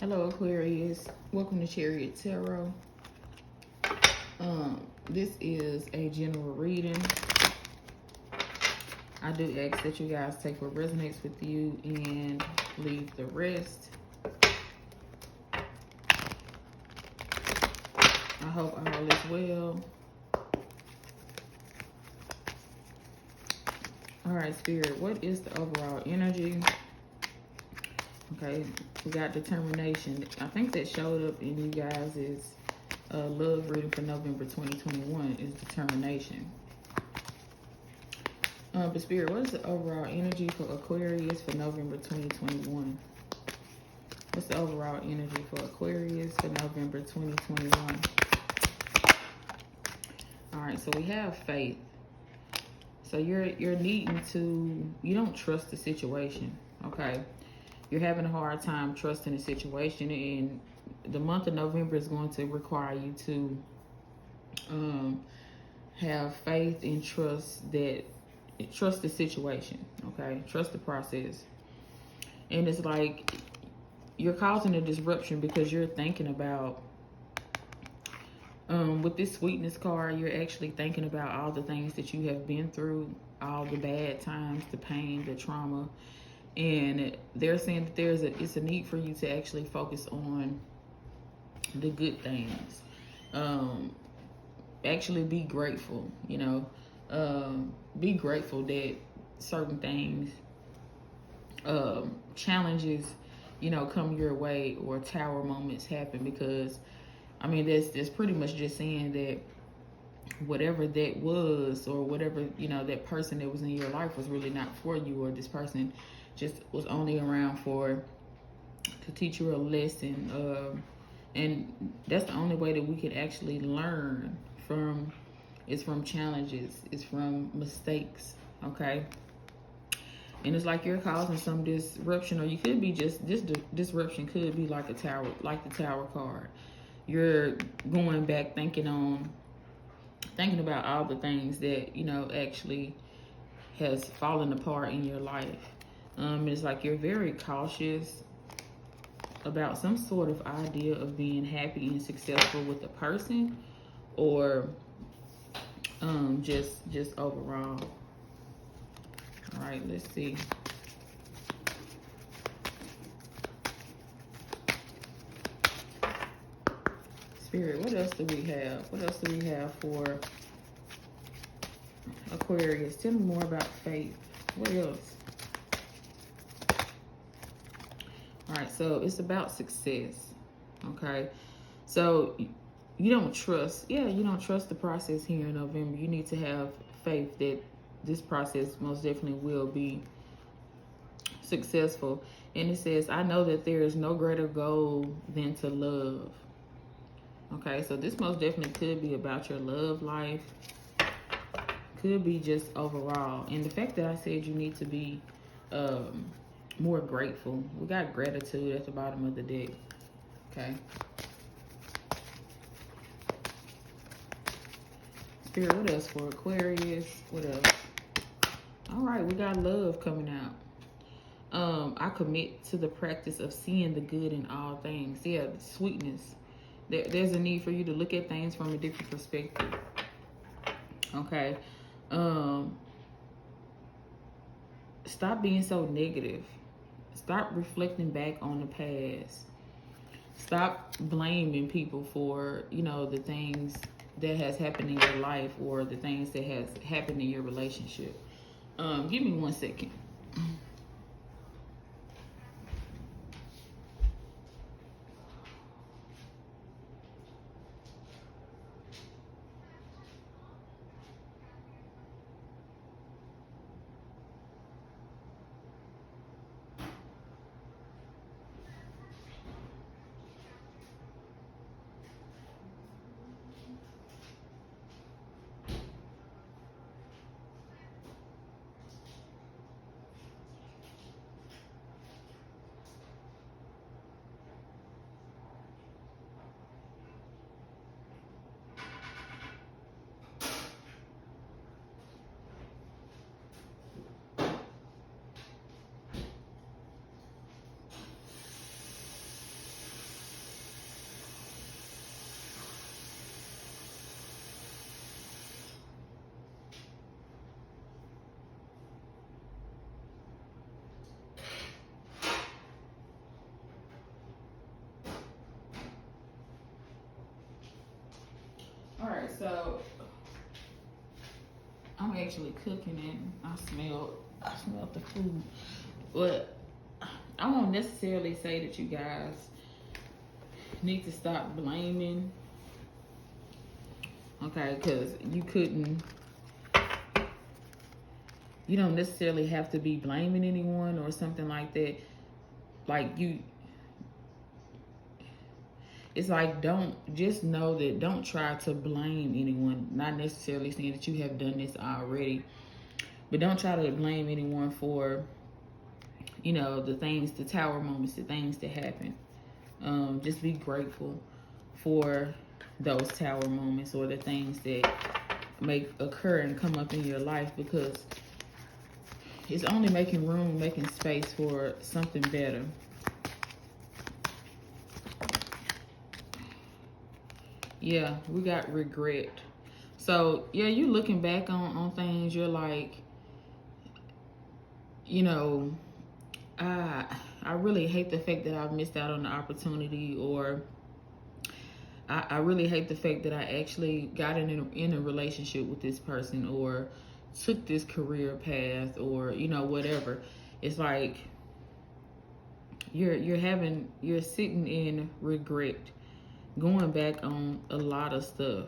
Hello Aquarius, welcome to Chariot Tarot. This is a general reading. I do ask that you guys take what resonates with you and leave the rest. I hope all is well. All right, Spirit, what is the overall energy? Okay, we got determination. I think that showed up in you guys' love reading for November 2021 is determination. But Spirit, what is the overall energy for Aquarius for November 2021? What's the overall energy for Aquarius for November 2021? All right, so we have faith. So you're needing to, you don't trust the situation, okay? You're having a hard time trusting the situation, and the month of November is going to require you to have faith and trust the situation, okay? Trust the process. And it's like you're causing a disruption because you're thinking about, with this sweetness card, you're actually thinking about all the things that you have been through, all the bad times, the pain, the trauma. And they're saying that it's a need for you to actually focus on the good things. Actually be grateful, be grateful that certain things, challenges, come your way, or tower moments happen, because I mean, that's pretty much just saying that whatever that was, or whatever, that person that was in your life was really not for you, or this person just was only around to teach you a lesson. And that's the only way that we can actually learn from challenges, is from mistakes, okay? And it's like you're causing some disruption, or you could be just, this disruption could be like the tower card. You're going back thinking about all the things that, actually has fallen apart in your life. It's like you're very cautious about some sort of idea of being happy and successful with a person, or just overall. All right, let's see. Spirit, what else do we have? What else do we have for Aquarius? Tell me more about faith. What else? All right, so it's about success, okay? So you don't trust the process here in November. You need to have faith that this process most definitely will be successful. And it says, I know that there is no greater goal than to love. Okay, so this most definitely could be about your love life. Could be just overall. And the fact that I said you need to be more grateful. We got gratitude at the bottom of the deck. Okay. Spirit, what else for Aquarius? What else? All right, we got love coming out. I commit to the practice of seeing the good in all things. Yeah, sweetness. There's a need for you to look at things from a different perspective. Okay. Stop being so negative. Stop reflecting back on the past. Stop blaming people for, the things that has happened in your life, or the things that has happened in your relationship. Give me 1 second. So I'm actually cooking and I smelled the food. But I won't necessarily say that you guys need to stop blaming. Okay, because you don't necessarily have to be blaming anyone or something like that. Like it's like, just know that don't try to blame anyone. Not necessarily saying that you have done this already, but don't try to blame anyone for, the tower moments, the things that happen. Just be grateful for those tower moments or the things that may occur and come up in your life, because it's only making room, making space for something better. Yeah, we got regret. So, yeah, you looking back on things, you're like, I really hate the fact that I've missed out on the opportunity, or I really hate the fact that I actually got in a relationship with this person, or took this career path, or whatever. It's like you're sitting in regret, going back on a lot of stuff,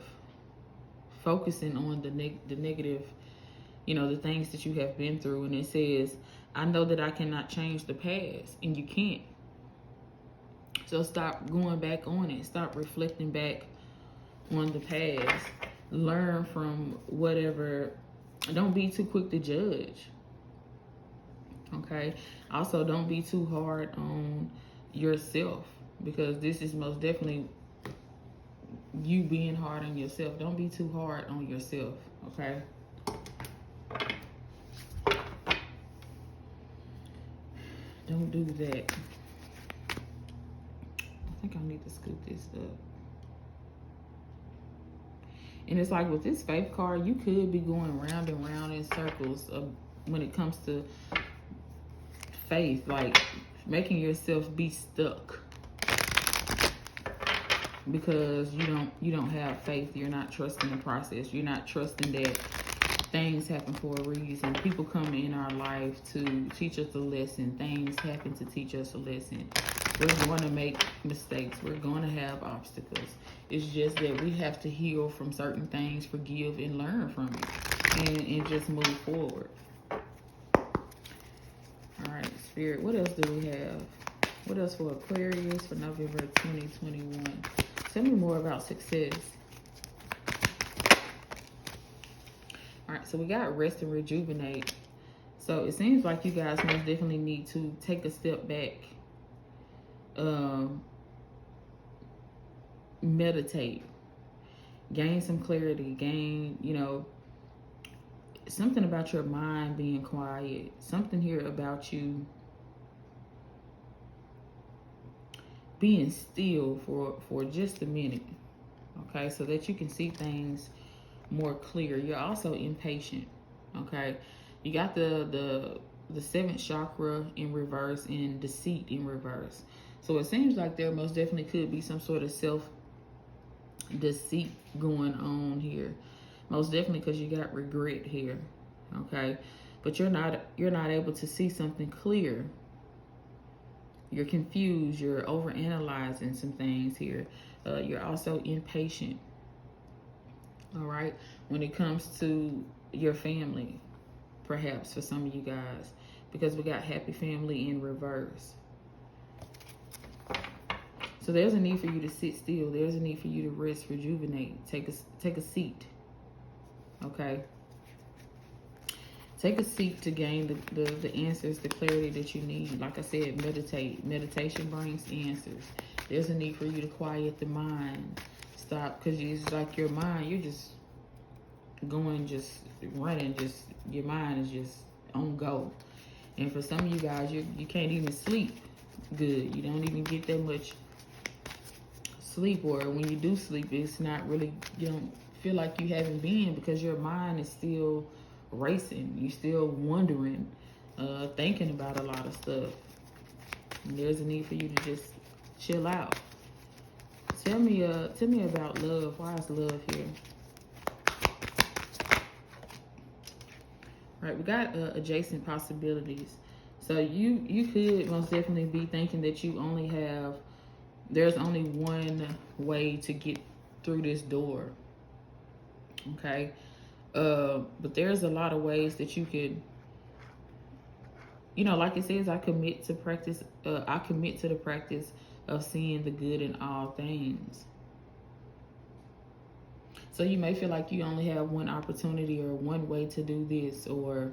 focusing on the negative, the things that you have been through. And it says, I know that I cannot change the past, and you can't. So stop going back on it. Stop reflecting back on the past. Learn from whatever. Don't be too quick to judge. Okay? Also, don't be too hard on yourself, because this is most definitely you being hard on yourself. Don't be too hard on yourself. Okay? Don't do that. I think I need to scoop this up. And it's like with this faith card, you could be going round and round in circles when it comes to faith, like making yourself be stuck because you don't have faith. You're not trusting the process. You're not trusting that things happen for a reason. People come in our life to teach us a lesson. Things happen to teach us a lesson. We're going to make mistakes. We're going to have obstacles. It's just that we have to heal from certain things, forgive, and learn from it, and just move forward. All right, Spirit, what else do we have? What else for Aquarius for November 2021? Tell me more about success. All right, so we got rest and rejuvenate. So it seems like you guys most definitely need to take a step back. Meditate, gain some clarity, gain, something about your mind being quiet, something here about you being still for just a minute, okay, so that you can see things more clear. You're also impatient, okay. You got the seventh chakra in reverse and deceit in reverse. So it seems like there most definitely could be some sort of self-deceit going on here. Most definitely, because you got regret here, okay? But you're not able to see something clear. You're confused. You're overanalyzing some things here. You're also impatient, all right? When it comes to your family, perhaps for some of you guys, because we got happy family in reverse. So there's a need for you to sit still. There's a need for you to rest, rejuvenate. Take a seat. Okay? Take a seat to gain the answers, the clarity that you need. Like I said, meditate. Meditation brings answers. There's a need for you to quiet the mind. Stop, because it's like your mind, you're just going, just running, just your mind is just on go. And for some of you guys, you can't even sleep good. You don't even get that much sleep, or when you do sleep, it's not really, you don't feel like you haven't been, because your mind is still racing. You're still wondering, thinking about a lot of stuff. And there's a need for you to just chill out. Tell me about love. Why is love here? All right, we got adjacent possibilities. So you could most definitely be thinking that there's only one way to get through this door. Okay. But there's a lot of ways that you could, like it says, I commit to the practice of seeing the good in all things. So you may feel like you only have one opportunity or one way to do this, or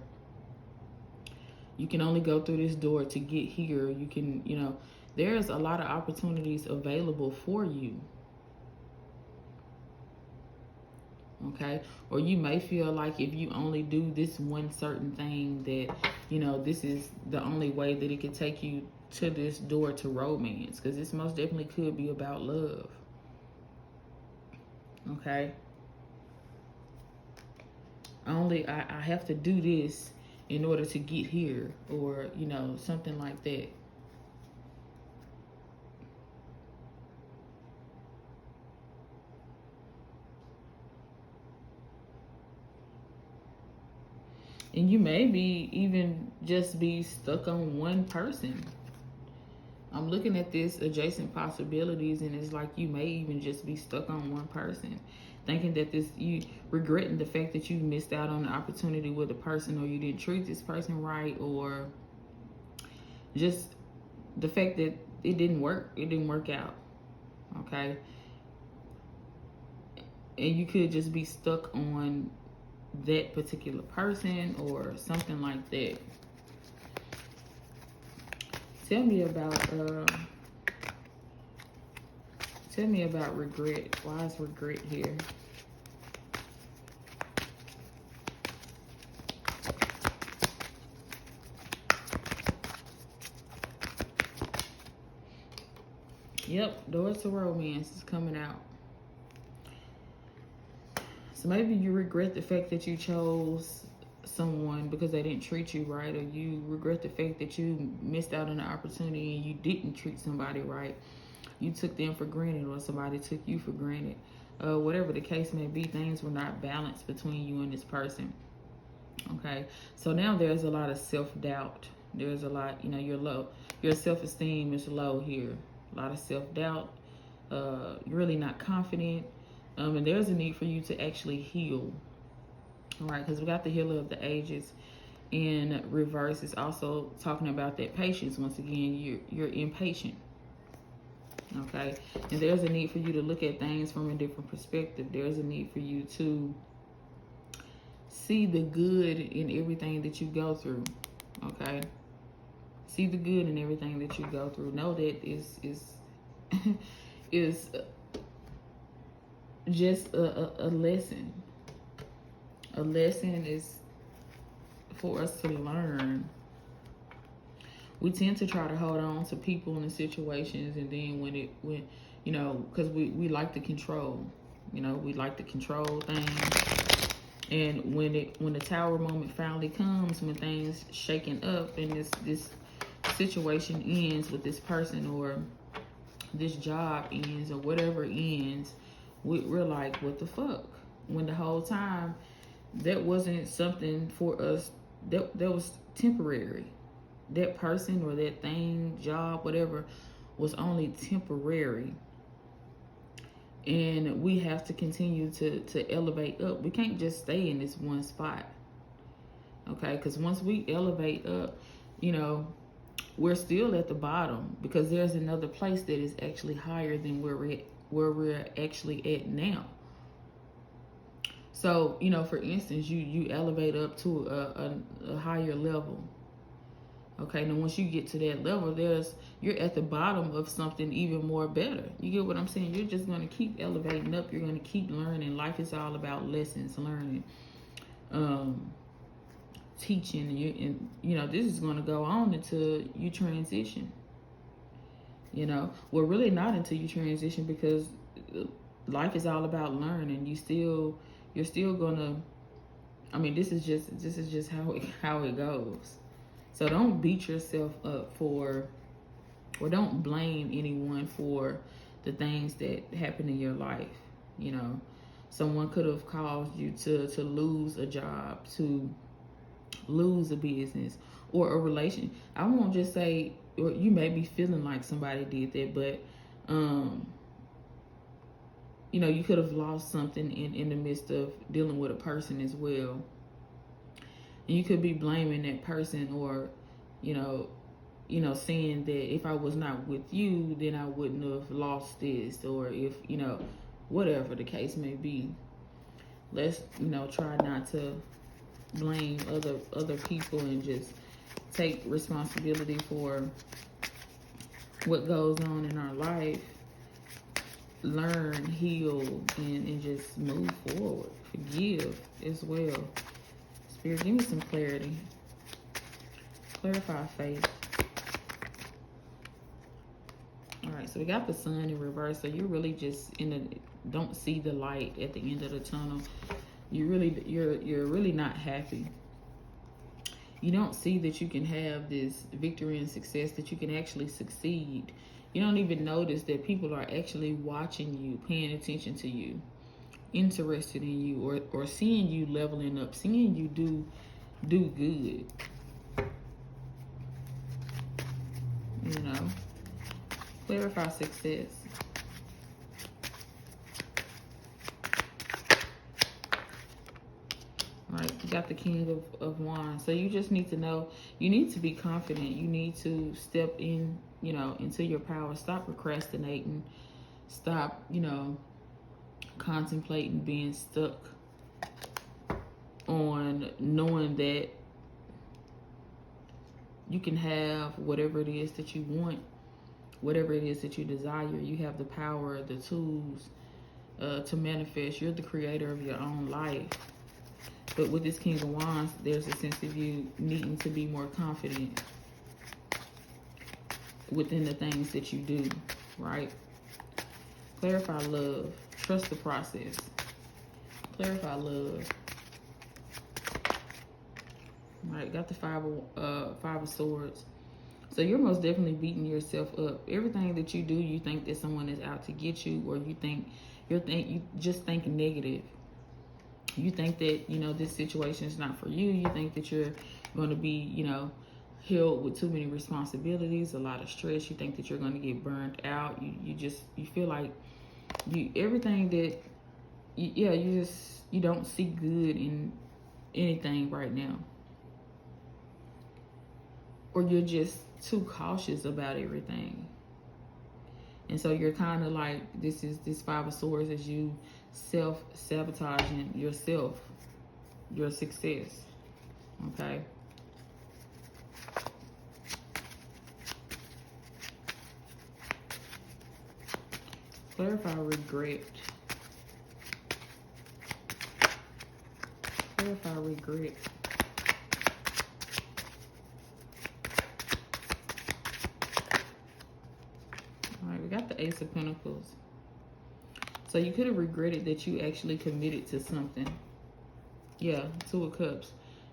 you can only go through this door to get here. You can, there's a lot of opportunities available for you. Okay. Or you may feel like if you only do this one certain thing that, this is the only way that it can take you to this door to romance. Because this most definitely could be about love. Okay. I have to do this in order to get here, or something like that. And you may even just be stuck on one person. I'm looking at this adjacent possibilities, and it's like you may even just be stuck on one person, thinking that you regretting the fact that you missed out on the opportunity with a person, or you didn't treat this person right, or just the fact that it didn't work out. Okay. And you could just be stuck on that particular person or something like that. Tell me about regret. Why is regret here? Yep, doors to romance is coming out. So maybe you regret the fact that you chose someone because they didn't treat you right, or you regret the fact that you missed out on an opportunity and you didn't treat somebody right. You took them for granted, or somebody took you for granted. Whatever the case may be, things were not balanced between you and this person. Okay, so now there's a lot of self-doubt. There's a lot, you're low. Your self-esteem is low here. A lot of self-doubt. You're really not confident. And there's a need for you to actually heal. All right, because we got the healer of the ages in reverse. It's also talking about that patience. Once again, you're impatient. Okay, and there's a need for you to look at things from a different perspective. There's a need for you to see the good in everything that you go through. Okay, see the good in everything that you go through. Know that is just a lesson. A lesson is for us to learn. We tend to try to hold on to people and situations, and then when because we like to control. We like to control things. And when the tower moment finally comes, when things shaking up and this situation ends with this person, or this job ends, or whatever ends, we're like, what the fuck? When the whole time that wasn't something for us, that was temporary. That person or that thing, job, whatever, was only temporary. And we have to continue to elevate up. We can't just stay in this one spot. Okay, because once we elevate up, we're still at the bottom, because there's another place that is actually higher than where we're actually at now. So, for instance, you elevate up to a higher level. Okay, now once you get to that level, you're at the bottom of something even more better. You get what I'm saying? You're just going to keep elevating up. You're going to keep learning. Life is all about lessons, learning, teaching. And this is going to go on until you transition. Well, really not until you transition, because life is all about learning. You're still gonna. This is just how it goes. So don't beat yourself up or don't blame anyone for the things that happen in your life. Someone could have caused you to lose a job, to lose a business or a relation. I won't just say, or you may be feeling like somebody did that, but you know, you could have lost something in the midst of dealing with a person as well. And you could be blaming that person, or, you know, saying that if I was not with you, then I wouldn't have lost this, or if, you know, whatever the case may be. Let's, you know, try not to blame other people and just take responsibility for what goes on in our life. Learn, heal, and just move forward. Forgive as well. Spirit, give me some clarity. Clarify faith. All right, so we got the sun in reverse. So you're really just don't see the light at the end of the tunnel. You're really not happy. You don't see that you can have this victory and success, that you can actually succeed. You don't even notice that people are actually watching you, paying attention to you, interested in you, or seeing you leveling up, seeing you do good. You know, clarify success. All right, you got the King of Wands. So you just need to know, you need to be confident. You need to step in, you know, into your power. Stop procrastinating. Stop, you know, contemplating being stuck on knowing that you can have whatever it is that you want, whatever it is that you desire. You have the power, the tools to manifest. You're the creator of your own life. But with this King of Wands, there's a sense of you needing to be more confident within the things that you do, right? Clarify love. Trust the process. Clarify love. All right, got the five of Swords. So you're most definitely beating yourself up. Everything that you do, you think that someone is out to get you, or you just think negative. You think that, you know, this situation is not for you. You think that you're going to be, you know, held with too many responsibilities, a lot of stress. You think that you're going to get burned out. You feel like everything that, you don't see good in anything right now. Or you're just too cautious about everything. And so you're kind of like, this Five of Swords is you self-sabotaging yourself, your success, okay? Clarify regret. Clarify regret. All right, we got the Ace of Pentacles. So you could have regretted that you actually committed to something. Yeah, Two of Cups.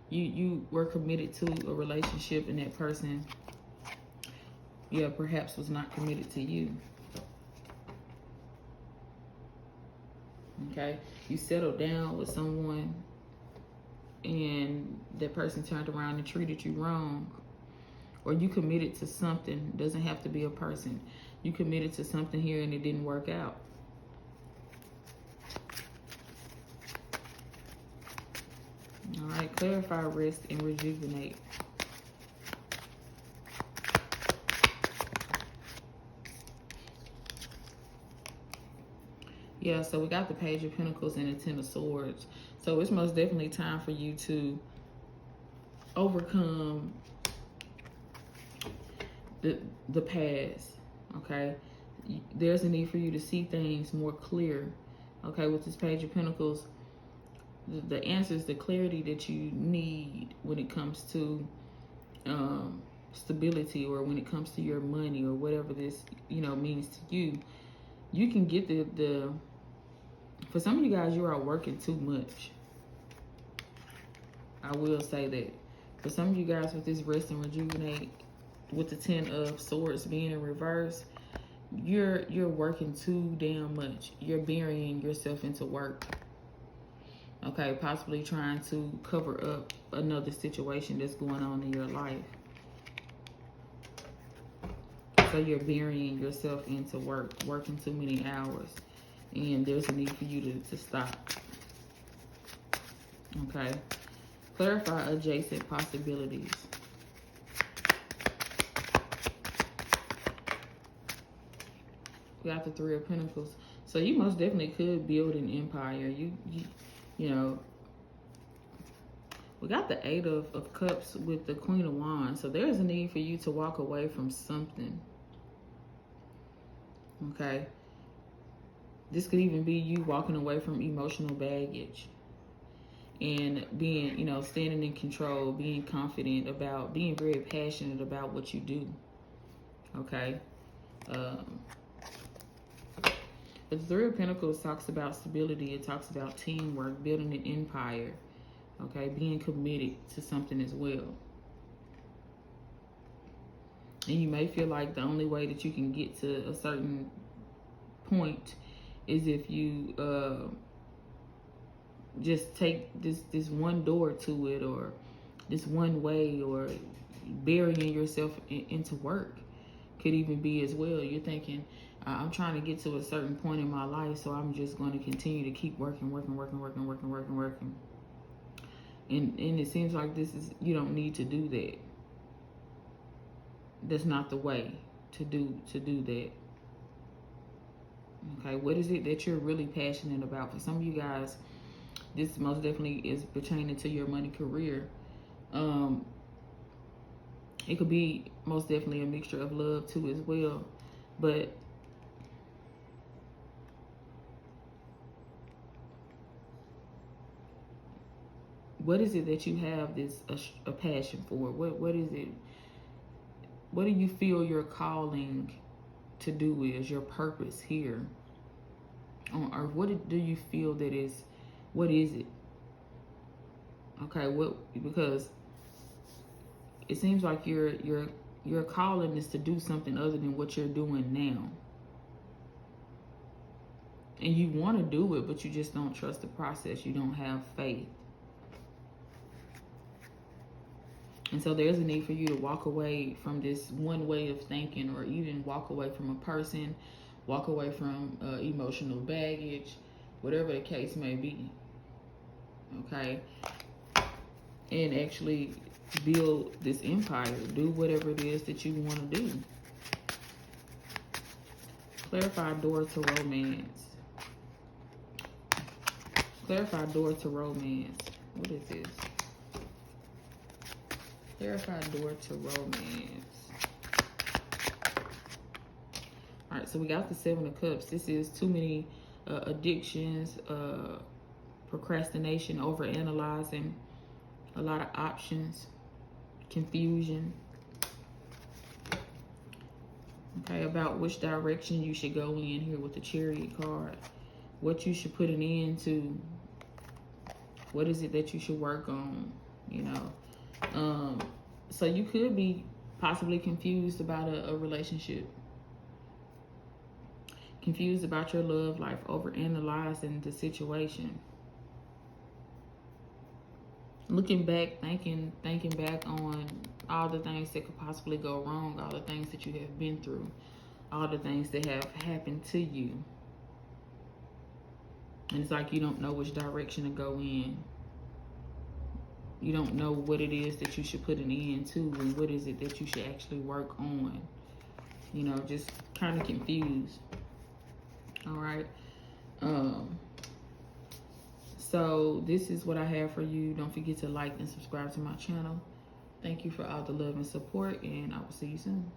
You were committed to a relationship, and that person, yeah, perhaps was not committed to you. Okay, you settled down with someone, and that person turned around and treated you wrong. Or you committed to something. Doesn't have to be a person. You committed to something here and it didn't work out. All right, clarify, rest, and rejuvenate. Yeah, so we got the Page of Pentacles and the Ten of Swords. So it's most definitely time for you to overcome the past, okay? There's a need for you to see things more clear, okay? With this Page of Pentacles, the answers, the clarity that you need when it comes to stability, or when it comes to your money, or whatever this, you know, means to you. You can get the for some of you guys, you are working too much. I will say that. For some of you guys, with this rest and rejuvenate, with the Ten of Swords being in reverse, you're working too damn much. You're burying yourself into work. Okay, possibly trying to cover up another situation that's going on in your life. So you're burying yourself into work, working too many hours, and there's a need for you to stop. Okay. Clarify adjacent possibilities. We got the Three of Pentacles. So you most definitely could build an empire. You know, we got the Eight of Cups with the Queen of Wands. So there's a need for you to walk away from something. Okay. This could even be you walking away from emotional baggage and being, you know, standing in control, being confident about, being very passionate about what you do. Okay. The Three of Pentacles talks about stability. It talks about teamwork, building an empire. Okay, being committed to something as well. And you may feel like the only way that you can get to a certain point is if you just take this one door to it, or this one way, or burying yourself into work could even be as well. You're thinking, I'm trying to get to a certain point in my life, so I'm just going to continue to keep working. And it seems like you don't need to do that. That's not the way to do that. Okay, what is it that you're really passionate about? For some of you guys, this most definitely is pertaining to your money career. It could be most definitely a mixture of love too as well. But what is it that you have a passion for? What is it? What do you feel your calling to do is, your purpose here on earth? What do you feel that is, what is it? Okay, because it seems like your calling is to do something other than what you're doing now. And you want to do it, but you just don't trust the process. You don't have faith. And so there's a need for you to walk away from this one way of thinking, or even walk away from a person, walk away from emotional baggage, whatever the case may be. Okay? And actually build this empire. Do whatever it is that you want to do. Clarify door to romance. Clarify door to romance. What is this? Clarify door to romance. All right, so we got the Seven of Cups. This is too many addictions, procrastination, overanalyzing, a lot of options, confusion. Okay, about which direction you should go in here with the Chariot card. What you should put an end to. What is it that you should work on, you know? So you could be possibly confused about a relationship. Confused about your love life, overanalyzing the situation. Looking back, thinking back on all the things that could possibly go wrong, all the things that you have been through, all the things that have happened to you. And it's like you don't know which direction to go in. You don't know what it is that you should put an end to, and what is it that you should actually work on. You know, just kind of confused. All right. So this is what I have for you. Don't forget to like and subscribe to my channel. Thank you for all the love and support, and I will see you soon.